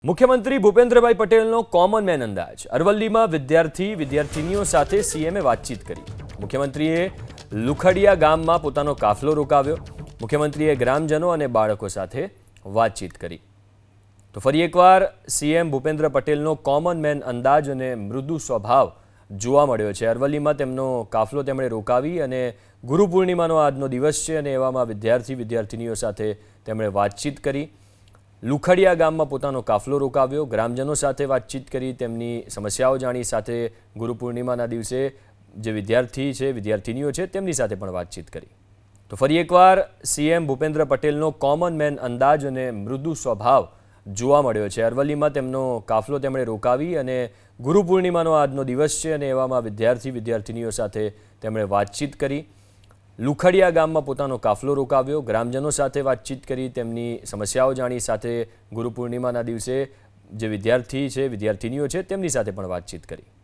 મુખ્યમંત્રી ભૂપેન્દ્રભાઈ પટેલનો common main અંદાજ અરવલ્લીમાં વિદ્યાર્થીનીઓ સાથે સીએમએ વાતચીત કરી। મુખ્યમંત્રીએ લુખડિયા ગામમાં પોતાનો કાફલો રોકાવ્યો। મુખ્યમંત્રીએ ગ્રામજનો અને બાળકો સાથે વાતચીત કરી। તો ફરી એકવાર સીએમ ભૂપેન્દ્ર પટેલનો કોમન મેન અંદાજ અને મૃદુ સ્વભાવ જોવા મળ્યો છે। અરવલ્લીમાં તેમનો કાફલો તેમણે રોકાવી અને ગુરુ પૂર્ણિમાનો આજનો દિવસ છે અને એવામાં વિદ્યાર્થીનીઓ સાથે તેમણે વાતચીત કરી। લુખડિયા ગામમાં પોતાનો કાફલો રોકાવ્યો, ગ્રામજનો સાથે વાતચીત કરી, તેમની સમસ્યાઓ જાણી, સાથે ગુરુ પૂર્ણિમાના દિવસે જે વિદ્યાર્થીનીઓ છે તેમની સાથે પણ વાતચીત કરી। તો ફરી એકવાર સીએમ ભૂપેન્દ્ર પટેલનો કોમન મેન અંદાજ અને મૃદુ સ્વભાવ જોવા મળ્યો છે। અરવલ્લીમાં તેમનો કાફલો તેમણે રોકાવી અને ગુરુ પૂર્ણિમાનો આજનો દિવસ છે અને એવામાં વિદ્યાર્થીનીઓ સાથે તેમણે વાતચીત કરી। લુખડિયા ગામમાં પોતાનો કાફલો રોકાવ્યો, ગ્રામજનો સાથે વાતચીત કરી, તેમની સમસ્યાઓ જાણી, સાથે ગુરુ પૂર્ણિમાના દિવસે જે વિદ્યાર્થીનીઓ છે તેમની સાથે પણ વાતચીત કરી।